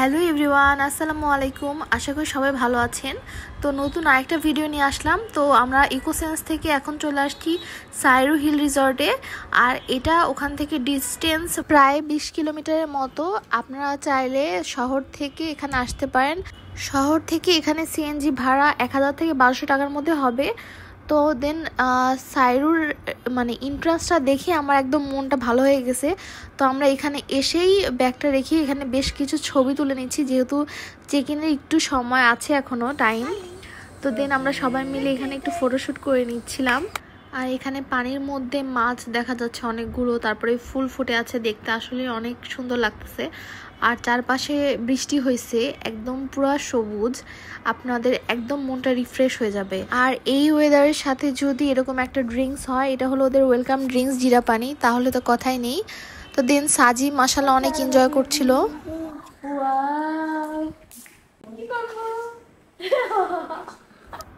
Hello everyone, আসসালামু আলাইকুম। আশা করি সবাই ভালো আছেন। তো নতুন আরেকটা ভিডিও নিয়ে আসলাম। তো আমরা ইকোসেন্স থেকে এখন চলে আসছি সাইরু হিল রিসর্টে। আর এটা ওখান থেকে ডিস্টেন্স প্রায় 20 কিলোমিটারের মতো। আপনারা চাইলে শহর থেকে এখানে আসতে পারেন। শহর থেকে এখানে সিএনজি ভাড়া 1000 থেকে 1200 টাকার মধ্যে হবে। তো দেন সাইরুর মানে ইন্ট্রান্সটা দেখে আমার একদম মনটা ভালো হয়ে গেছে। তো আমরা এখানে এসেই ব্যাগটা রেখে এখানে বেশ কিছু ছবি তুলে নিচ্ছি, যেহেতু চেক ইনের একটু সময় আছে এখনও টাইম। তো দেন আমরা সবাই মিলে এখানে একটু ফটোশ্যুট করে নিচ্ছিলাম। আর এখানে পানির মধ্যে মাছ দেখা যাচ্ছে অনেকগুলো, তারপরে ফুল ফুটে আছে, দেখতে আসলে অনেক সুন্দর লাগতেছে। আর চারপাশে বৃষ্টি হয়েছে, একদম পুরো সবুজ, আপনাদের একদম মনটা রিফ্রেশ হয়ে যাবে। আর এই ওয়েদারের সাথে যদি এরকম একটা ড্রিঙ্কস হয়, এটা হলো ওদের ওয়েলকাম ড্রিঙ্কস জিরা পানি, তাহলে তো কথাই নেই। তো দেন সাজি মাশাআল্লাহ অনেক এনজয় করছিল।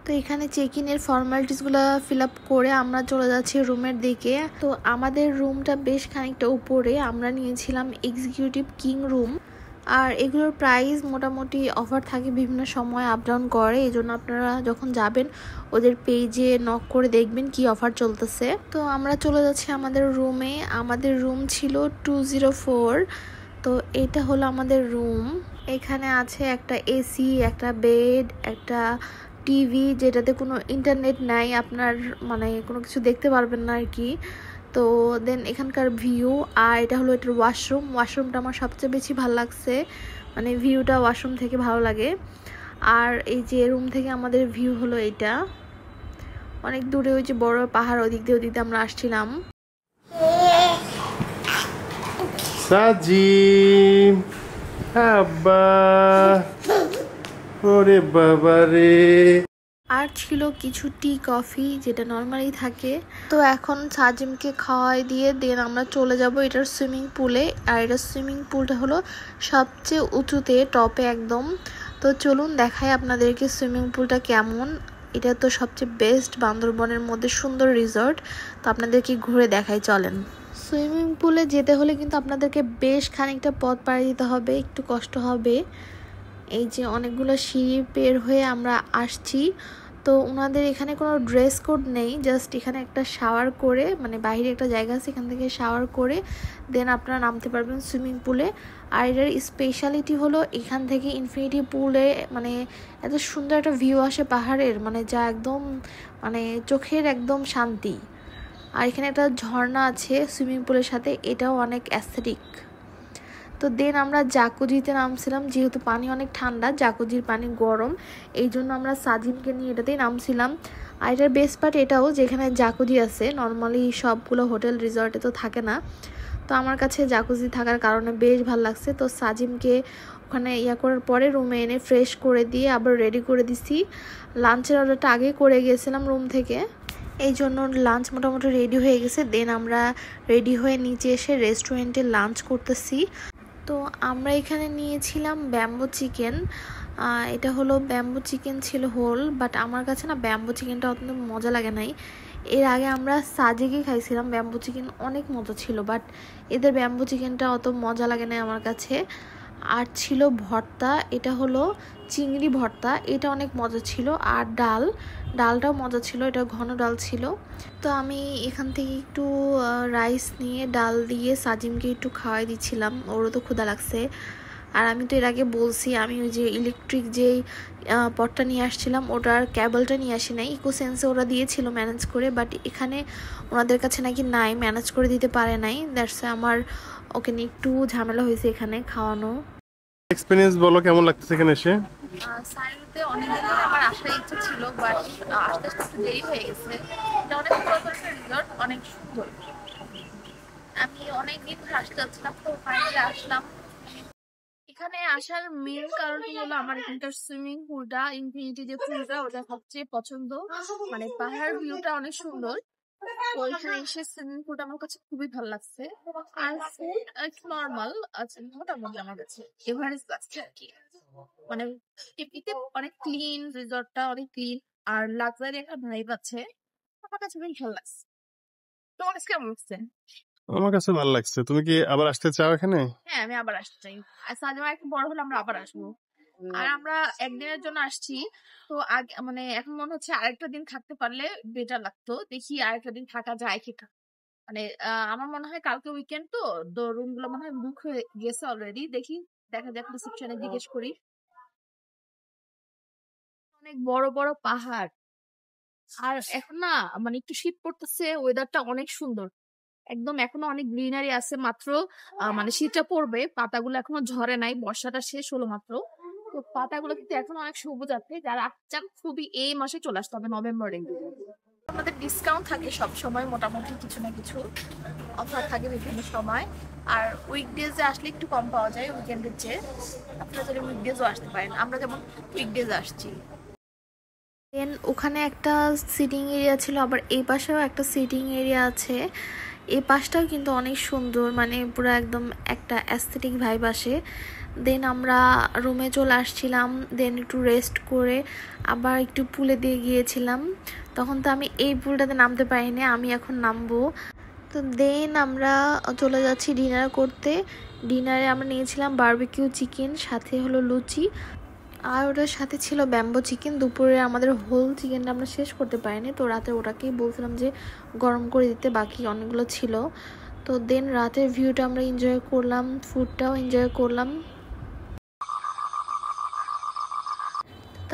তো এখানে চেক ইনের ফর্মালিটিসগুলো ফিল আপ করে আমরা চলে যাচ্ছি রুমের দিকে। তো আমাদের রুমটা বেশ খানিকটা উপরে, আমরা নিয়েছিলাম এক্সিকিউটিভ কিং রুম। আর এগুলোর প্রাইস মোটামুটি অফার থাকে, বিভিন্ন সময় আপ ডাউন করে, এই জন্য আপনারা যখন যাবেন ওদের পেজে নক করে দেখবেন কি অফার চলতেছে। তো আমরা চলে যাচ্ছি আমাদের রুমে। আমাদের রুম ছিল 204। তো এটা হলো আমাদের রুম। এখানে আছে একটা এসি, একটা বেড, একটা টিভি যেটাতে কোনো ইন্টারনেট নাই, আপনার মানে কোনো কিছু দেখতে পারবেন না আর কি। তো দেন এখানকার ভিউ, আর এটা হলো এটার ওয়াশরুমটা আমার সবচেয়ে বেশি ভালো লাগছে, মানে ভিউটা ওয়াশরুম থেকে ভালো লাগে। আর এই যে রুম থেকে আমাদের ভিউ হলো এটা, অনেক দূরে ওই যে বড় পাহাড়, ওদিক দিয়ে আমরা আসছিলাম। সাজিম আব্বা, ওরে বাবা রে। আর ছিল কিছু টি কফি যেটা নর্মালি থাকে। তো এখন সাজিমকে খাওয়াই দিয়ে দেন আমরা চলে যাব এটার সুইমিং পুলে। আর এটার সুইমিং পুলটা হলো সবচেয়ে উঁচুতে, টপে একদম। তো চলুন দেখাই আপনাদেরকে সুইমিং পুলটা কেমন। এটা তো সবচেয়ে বেস্ট বান্দরবনের মধ্যে সুন্দর রিসর্ট। তো আপনাদেরকে ঘুরে দেখাই, চলেন। সুইমিং পুলে যেতে হলে কিন্তু আপনাদেরকে বেশ খানিকটা পথ পাড়ি দিতে হবে, একটু কষ্ট হবে। এই যে অনেকগুলো সিঁড়ি বের হয়ে আমরা আসছি। তো ওনাদের এখানে কোনো ড্রেস কোড নেই, জাস্ট এখানে একটা শাওয়ার করে, মানে বাইরে একটা জায়গা আছে, এখান থেকে শাওয়ার করে দেন আপনারা নামতে পারবেন সুইমিং পুলে। আর এটার স্পেশালিটি হলো এখান থেকে ইনফিনিটি পুলে মানে এত সুন্দর একটা ভিউ আসে পাহাড়ের, মানে যা একদম মানে চোখের একদম শান্তি। আর এখানে একটা ঝর্ণা আছে সুইমিং পুলের সাথে, এটাও অনেক অ্যাস্থেটিক। তো দেন আমরা জাকুজিতে নামছিলাম, যেহেতু পানি অনেক ঠান্ডা, জাকুজির পানি গরম, এই জন্য আমরা সাজিমকে নিয়ে এটাতেই নামছিলাম। আর এটার বেস্ট পার্ট এটাও যেখানে জাকুজি আছে, নর্মালি সবগুলো হোটেল রিসর্টে তো থাকে না। তো আমার কাছে জাকুজি থাকার কারণে বেশ ভালো লাগছে। তো সাজিমকে ওখানে করার পরে রুমে এনে ফ্রেশ করে দিয়ে আবার রেডি করে দিছি। লাঞ্চের অর্ডারটা আগে করে গিয়েছিলাম রুম থেকে, এই জন্য লাঞ্চ মোটামুটি রেডি হয়ে গেছে। দেন আমরা রেডি হয়ে নিচে এসে রেস্টুরেন্টে লাঞ্চ করতেছি। তো আমরা এখানে নিয়েছিলাম ব্যাম্বো চিকেন। এটা হলো ব্যাম্বো চিকেন ছিল হোল, বাট আমার কাছে না ব্যাম্বো চিকেনটা অত মজা লাগে নাই। এর আগে আমরা সাজেকে খাইছিলাম ব্যাম্বো চিকেন, অনেক মজা ছিল, বাট এদের ব্যাম্বো চিকেনটা অত মজা লাগে না আমার কাছে। আর ছিল ভর্তা, এটা হলো চিংড়ি ভর্তা, এটা অনেক মজা ছিল। আর ডালটাও মজা ছিল, এটা ঘন ডাল ছিল। তো আমি এখান থেকে একটু রাইস নিয়ে ডাল দিয়ে সাজিমকে একটু খাওয়াই দিচ্ছিলাম, ওরও তো ক্ষুধা লাগছে। আর আমি তো এর আগে বলছি আমি ওই যে ইলেকট্রিক যেই পটটা নিয়ে আসছিলাম, ওটার ক্যাবলটা নিয়ে আসি নাই, ইকোসেন্সে ওরা দিয়েছিল ম্যানেজ করে, বাট এখানে ওনাদের কাছে নাকি নাই, ম্যানেজ করে দিতে পারে নাই। দ্যাটস আমার ওকে নিয়ে একটু ঝামেলা হয়েছে এখানে খাওয়ানো। এক্সপেরিয়েন্স বলো, কেমন লাগতেছে এখানে এসে? সাইরুতে অনেকদিন ধরে আমার আসার ইচ্ছা ছিল, বাট আসতে আসতে একটু দেরি হয়ে গেছে। এটা অনেক পুরাতন একটা রিসর্ট, অনেক সুন্দর। আমি অনেকদিন ধরে আসতে চাচ্ছিলাম, তো ফাইনালি আসলাম। এখানে আসার মেন কারণই হলো আমার এখানকার সুইমিং পুলটা, ইনফিনিটি যে পুলটা, ওটা সবচেয়ে পছন্দ। মানে পাহাড় ভিউটা অনেক সুন্দর। তো এখানে এসে সুইমিং পুলটা আমার কাছে খুবই ভালো লাগছে। আর ফুড একটু নর্মাল আছে, মোটামুটি আমার কাছে এভারেজ লাগছে আর কি। মানে এমনিতে অনেক ক্লিন, রিসর্টটা অনেক ক্লিন, আর লাক্সারি একটা ভাইব আছে, আমার কাছে বেশ ভালো লাগছে। তোমার কাছে কেমন লাগছে? আমার কাছে ভালো লাগছে। তুমি কি আবার আসতে চাও এখানে? হ্যাঁ, আমি আবার আসতে চাই। আর সাজেমা একটু বড় হলে আমরা আবার আসবো। আর আমরা একদিনের জন্য আসছি। তো আগে মানে এখন মনে হচ্ছে আরেকটা দিন থাকতে পারলে বেটার লাগতো। দেখি আরেকটা দিন থাকা যায় কিনা। মানে আমার মনে হয় কালকে উইকেন্ড তো রুম গুলো মনে হয় বুক হয়ে গেছে অলরেডি। দেখি দেখা যাক রিসেপশনে জিজ্ঞেস করি। অনেক বড় বড় পাহাড়। আর এখন না মানে একটু শীত পড়তেছে, ওয়েদারটা অনেক সুন্দর। একদম এখনো অনেক গ্রিনারি আছে মাত্র মানে শীতটা পড়বে, পাতাগুলো এখনো ঝরে নাই, বর্ষাটা শেষ হলো মাত্র। তো পাতাগুলো কিন্তু এখন অনেক সবুজ আছে, যারা চান খুবই এই মাসে চলে আসতে হবে, নভেম্বরে। আমাদের ডিসকাউন্ট থাকে সব সময়, মোটামুটি কিছু না কিছু অফার থাকে বিভিন্ন সময়। আর উইকডেজে আসলে একটু কম পাওয়া যায় উইকেন্ডের চেয়ে। আপনারা যদি উইকডেজও আসতে পারেন, আমরা যেমন উইকডেজে আসছি। দেন ওখানে একটা সিটিং এরিয়া ছিল, আবার এই পাশেও একটা সিটিং এরিয়া আছে। এই পাশটাও কিন্তু অনেক সুন্দর, মানে পুরো একদম একটা অ্যাস্থেটিক ভাইব আসে। দেন আমরা রুমে চলে আসছিলাম, দেন একটু রেস্ট করে আবার একটু পুলে দিয়ে গিয়েছিলাম। তখন তো আমি এই পুলটাতে নামতে পারিনি, আমি এখন নামবো। তো দেন আমরা চলে যাচ্ছি ডিনার করতে। ডিনারে আমরা নিয়েছিলাম বারবিকিউ চিকেন, সাথে হলো লুচি, আর ওটার সাথে ছিল ব্যাম্বো চিকেন। দুপুরে আমাদের হোল চিকেনটা আমরা শেষ করতে পারিনি, তো রাতে ওটাকেই বলছিলাম যে গরম করে দিতে, বাকি অনেকগুলো ছিল। তো দেন রাতের ভিউটা আমরা এনজয় করলাম, ফুডটাও এনজয় করলাম।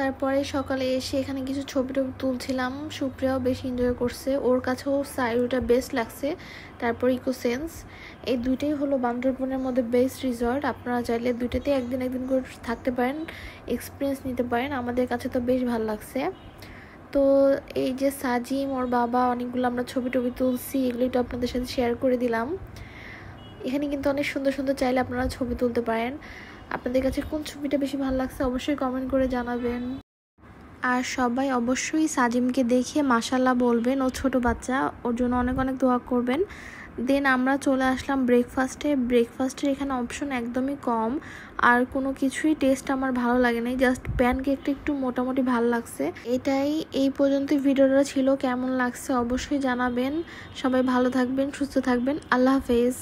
তারপরে সকালে এসে এখানে কিছু ছবি টবি তুলছিলাম। সুপ্রিয়াও বেশি এনজয় করছে, ওর কাছেও সাইরুটা বেস্ট লাগছে। তারপর ইকোসেন্স, এই দুইটাই হলো বান্দরবনের মধ্যে বেস্ট রিসর্ট। আপনারা চাইলে দুইটাতে একদিন একদিন করে থাকতে পারেন, এক্সপিরিয়েন্স নিতে পারেন। আমাদের কাছে তো বেশ ভালো লাগছে। তো এই যে সাজিম, ওর বাবা, অনেকগুলো আমরা ছবি টবি তুলছি, এগুলোই তো আপনাদের সাথে শেয়ার করে দিলাম। এখানে কিন্তু অনেক সুন্দর সুন্দর, চাইলে আপনারা ছবি তুলতে পারেন। আপনাদের কাছে কোন ছবিটা বেশি ভালো লাগছে অবশ্যই কমেন্ট করে জানাবেন। আর সবাই অবশ্যই সাজিমকে দেখে মাশাল্লাহ বলবেন, ও ছোট বাচ্চা, ওর জন্য অনেক অনেক দোয়া করবেন। দেন আমরা চলে আসলাম ব্রেকফাস্টের এখানে অপশন একদমই কম, আর কোনো কিছুই টেস্ট আমার ভালো লাগে নাই, জাস্ট প্যানকেকটা একটু মোটামুটি ভালো লাগছে। এটাই, এই পর্যন্ত ভিডিওটা ছিল। কেমন লাগছে অবশ্যই জানাবেন। সবাই ভালো থাকবেন, সুস্থ থাকবেন। আল্লাহ হাফেজ।